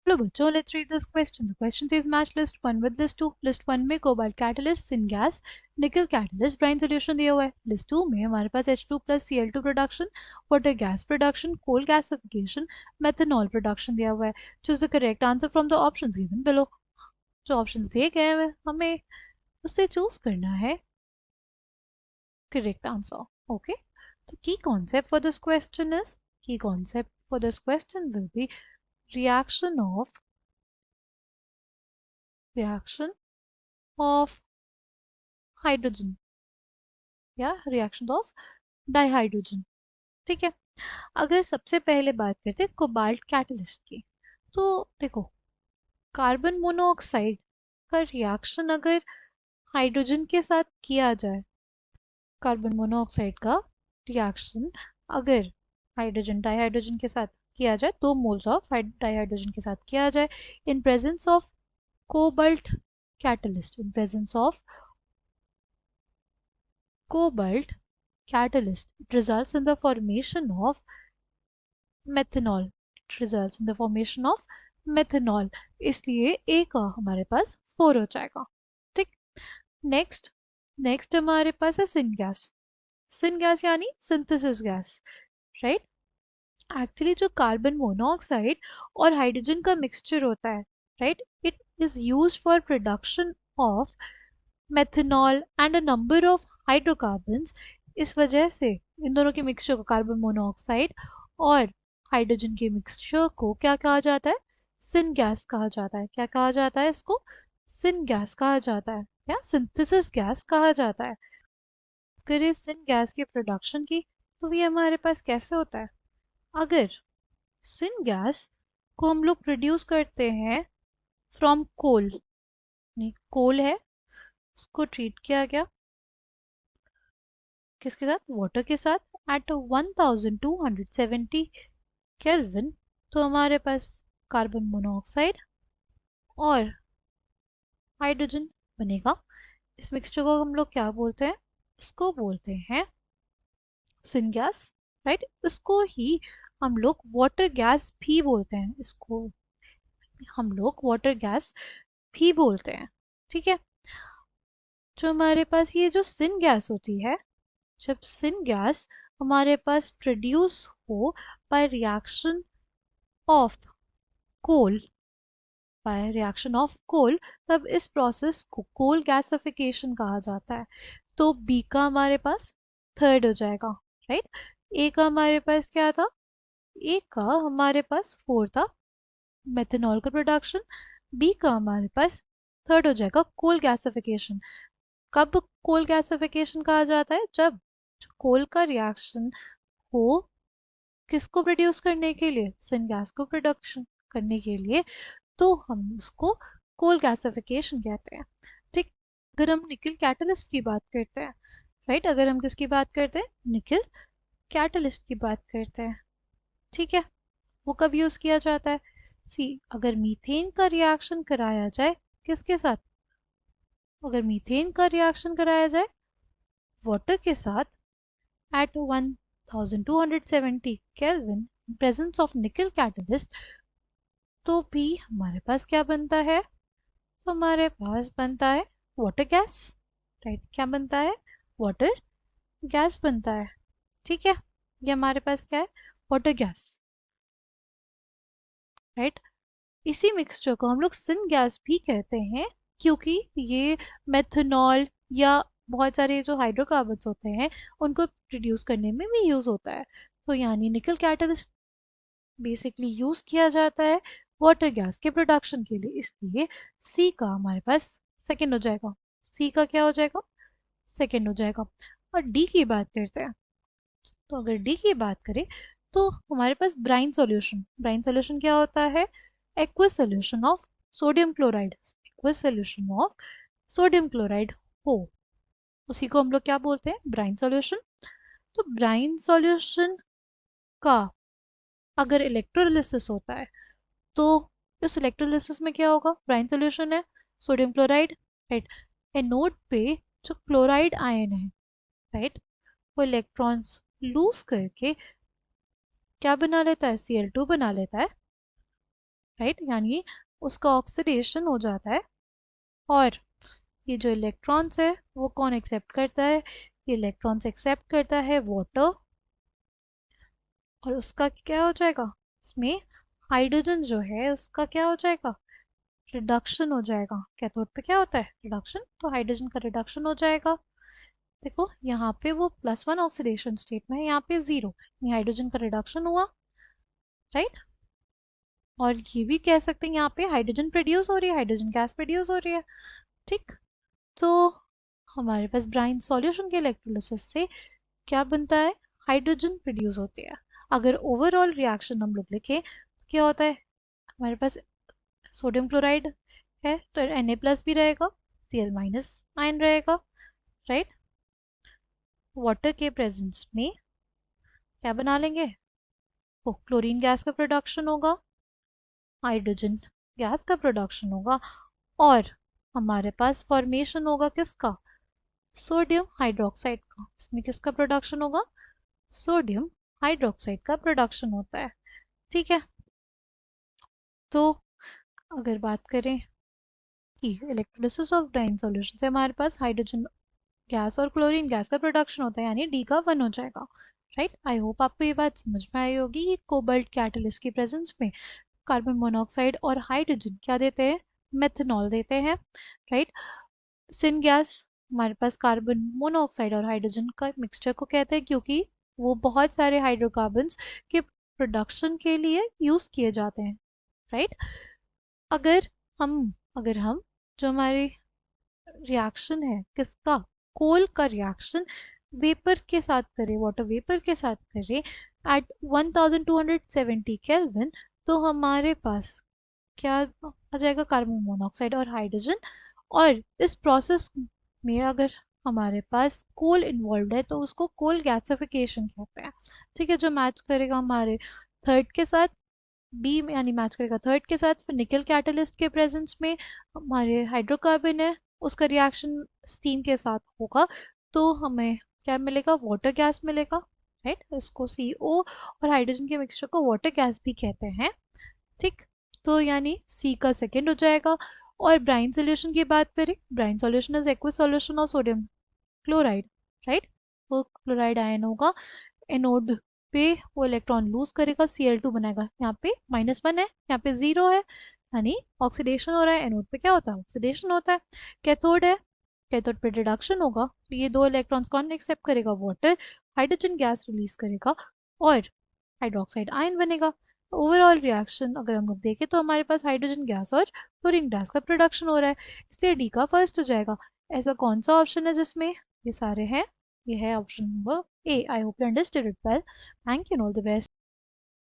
लो बच्चों, let's read this question. The question says match list 1 with list 2. List 1 में cobalt catalyst, syngas, nickel catalyst, brine solution दिया हुआ है. List 2 में हमारे पास H2 plus Cl2 production, water gas production, coal gasification, methanol production दिया हुआ है. Choose the correct answer from the options given below. जो ऑप्शंस दिए गए हैं हमें उससे चूज करना है correct answer. Okay. The key concept for this question will be reaction of hydrogen या रिएक्शन ऑफ डाइहाइड्रोजन. ठीक है. अगर सबसे पहले बात करते हैं कोबाल्ट कैटलिस्ट की, तो देखो कार्बन मोनोऑक्साइड का रिएक्शन अगर हाइड्रोजन के साथ किया जाए, कार्बन मोनोऑक्साइड का रिएक्शन अगर हाइड्रोजन डाइहाइड्रोजन के साथ किया जाए, 2 मोल्स ऑफ डाइहाइड्रोजन के साथ किया जाए in presence of cobalt catalyst, in presence of cobalt catalyst, it results in the formation of methanol. It results in the formation of methanol. इसलिए A का हमारे पास 4 हो जाएगा. ठीक. नेक्स्ट हमारे पास है सिनगैस. सिनगैस यानी सिंथेसिस गैस, राइट. एक्चुअली जो कार्बन मोनोऑक्साइड और हाइड्रोजन का मिक्सचर होता है, right, it is used for production of methanol and a number of hydrocarbons. इस वजह से इन दोनों के मिक्सचर को, कार्बन मोनोऑक्साइड और हाइड्रोजन के मिक्सचर को क्या कहा जाता है? सिन गैस कहा जाता है. क्या कहा जाता है इसको? सिन गैस कहा जाता है या सिंथेसिस गैस कहा जाता है. अगर इस सिन गैस की प्रोडक्शन की तो ये हमारे पास कैसे होता है? अगर सिन गैस को हम लोग प्रोड्यूस करते हैं फ्रॉम कोल, नहीं कोल है, उसको ट्रीट किया गया किसके साथ? वाटर के साथ एट 1270 केल्विन. तो हमारे पास कार्बन मोनोऑक्साइड और हाइड्रोजन बनेगा. इस मिक्सचर को हम लोग क्या बोलते हैं? इसको बोलते हैं सिन गैस, राइट. इसको ही हम लोग वाटर गैस भी बोलते हैं. इसको हम लोग वाटर गैस भी बोलते हैं. ठीक है. जो हमारे पास ये जो सिन गैस होती है, जब सिन गैस हमारे पास प्रोड्यूस हो बाय रिएक्शन ऑफ कोल, तब इस प्रोसेस को कोल गैसिफिकेशन कहा जाता है. तो बी का हमारे पास 3rd हो जाएगा, राइट. ए का हमारे पास क्या था? ए का हमारे पास 4 था, मेथनॉल का प्रोडक्शन. बी का हमारे पास 3rd हो जाएगा, कोल गैसिफिकेशन. कब कोल गैसिफिकेशन कहा जाता है? जब कोल का रिएक्शन हो किसको प्रोड्यूस करने के लिए? सिन गैस को प्रोडक्शन करने के लिए. तो हम उसको कोल गैसिफिकेशन कहते हैं. ठीक. अगर हम निकल कैटलिस्ट की बात करते हैं, राइट, अगर हम किसकी बात करते हैं? निकल कैटलिस्ट की बात करते हैं. ठीक है. वो कब यूज किया जाता है? सी, अगर मीथेन का रिएक्शन कराया जाए किसके साथ? अगर मीथेन का रिएक्शन कराया जाए वाटर के साथ at 1270 kelvin in presence of nickel catalyst, तो भी हमारे पास क्या बनता है? तो हमारे पास बनता है वाटर गैस, राइट. क्या बनता है? वाटर गैस बनता है. ठीक है. ये हमारे पास क्या है? Water gas, right. इसी मिक्सचर को हम लोग सिन गैस भी कहते हैं क्योंकि ये मेथनॉल या बहुत सारे जो हाइड्रोकार्बन्स होते हैं उनको प्रोड्यूस करने में भी यूज होता है. तो यानी निकल कैटलिस्ट बेसिकली यूज किया जाता है वाटर गैस के प्रोडक्शन के लिए. इसलिए सी का हमारे पास 2nd हो जाएगा. सी का क्या हो जाएगा? 2nd हो जाएगा. और डी की बात करते हैं. तो अगर डी की बात करें तो हमारे पास ब्राइन सॉल्यूशन क्या होता है? Aqueous solution of sodium chloride. Aqueous solution of sodium chloride हो, उसी को हम लोग क्या बोलते हैं? Brine solution. तो ब्राइन सॉल्यूशन का अगर इलेक्ट्रोलिसिस होता है तो इस इलेक्ट्रोलिसिस में क्या होगा? ब्राइन सॉल्यूशन है, सोडियम क्लोराइड, राइट. एनोड पे जो क्लोराइड आयन है, राइट, वो इलेक्ट्रॉन्स लूज करके क्या बना लेता है? Cl2 बना लेता है, राइट, यानी उसका ऑक्सीडेशन हो जाता है। और ये जो इलेक्ट्रॉन्स है वो कौन एक्सेप्ट करता है? ये इलेक्ट्रॉन्स एक्सेप्ट करता है वाटर, और उसका क्या हो जाएगा, इसमें हाइड्रोजन जो है उसका क्या हो जाएगा, रिडक्शन हो जाएगा। कैथोड पे क्या होता है, रिडक्शन, तो हाइड्रोजन का रिडक्शन हो जाएगा। देखो यहाँ पे वो +1 ऑक्सीडेशन स्टेट में है, यहाँ पे 0, हाइड्रोजन का रिडक्शन हुआ, राइट। और ये भी कह सकते हैं यहाँ पे हाइड्रोजन प्रोड्यूस हो रही है, हाइड्रोजन गैस प्रोड्यूस हो रही है, ठीक। तो हमारे पास ब्राइन सॉल्यूशन के इलेक्ट्रोलिसिस से क्या बनता है, हाइड्रोजन प्रोड्यूस होती है। अगर ओवरऑल रिएक्शन हम लोग लिखें तो क्या होता है, हमारे पास सोडियम क्लोराइड है तो Na+ भी रहेगा, Cl- आयन रहेगा, राइट। वाटर के प्रेजेंस में क्या बना लेंगे, वो क्लोरीन गैस का प्रोडक्शन होगा, हाइड्रोजन गैस का प्रोडक्शन होगा, और हमारे पास फॉर्मेशन होगा किसका, सोडियम हाइड्रोक्साइड का। इसमें किसका प्रोडक्शन होगा, सोडियम हाइड्रोक्साइड का प्रोडक्शन होता है, ठीक है। तो अगर बात करें कि इलेक्ट्रोलिसिस ऑफ ब्राइन सॉल्यूशन से हमारे पास हाइड्रोजन गैस और क्लोरीन गैस का प्रोडक्शन होता है, यानी डी का 1 हो जाएगा, राइट। आई होप आपको ये बात समझ में आई होगी कि कोबाल्ट कैटलिस्ट की प्रेजेंस में कार्बन मोनोऑक्साइड और हाइड्रोजन क्या देते हैं, मेथनॉल देते हैं, राइट। सिन गैस हमारे पास कार्बन मोनोऑक्साइड और हाइड्रोजन का मिक्सचर को कहते हैं, क्योंकि वो बहुत सारे हाइड्रोकार्बन्स के प्रोडक्शन के लिए यूज़ किए जाते हैं, राइट। अगर हम अगर हम जो हमारी रिएक्शन है किसका, कोल का रिएक्शन वेपर के साथ करें, वाटर वेपर के साथ करें एट 1270 केल्विन, तो हमारे पास क्या आ जाएगा, कार्बन मोनोऑक्साइड और हाइड्रोजन। और इस प्रोसेस में अगर हमारे पास कोल इन्वॉल्व है तो उसको कोल गैसिफिकेशन कहते हैं, ठीक है, जो मैच करेगा हमारे थर्ड के साथ, बी में यानी मैच करेगा थर्ड के साथ। फिर निकल कैटलिस्ट के प्रेजेंस में हमारे हाइड्रोकार्बन है, उसका रिएक्शन स्टीम के साथ होगा, तो हमें क्या मिलेगा, वाटर गैस मिलेगा, राइट। इसको CO और हाइड्रोजन के मिक्सचर को वाटर गैस भी कहते हैं, ठीक। तो यानी सी का सेकेंड हो जाएगा। और ब्राइन सोल्यूशन की बात करें, brine solution is aqueous solution of sodium chloride, right. वो क्लोराइड आयन होगा, एनोड पे वो इलेक्ट्रॉन लूज करेगा, Cl2 बनाएगा, यहाँ पे -1 है, यहाँ पे 0 है, यानी ऑक्सीडेशन हो रहा है। एनोड पे क्या होता है, ऑक्सीडेशन होता है। कैथोड है, कैथोड पे रिडक्शन होगा, तो ये दो इलेक्ट्रॉन्स कौन एक्सेप्ट करेगा, वाटर, हाइड्रोजन गैस रिलीज करेगा और हाइड्रोक्साइड आयन बनेगा। ओवरऑल रिएक्शन अगर हम लोग देखें तो हमारे पास हाइड्रोजन गैस और क्लोरीन गैस का प्रोडक्शन हो रहा है, इसलिए डी का फर्स्ट हो जाएगा। ऐसा कौन सा ऑप्शन है जिसमें ये सारे हैं, ये है option number A. I hope you understood it well, thank you, all the best.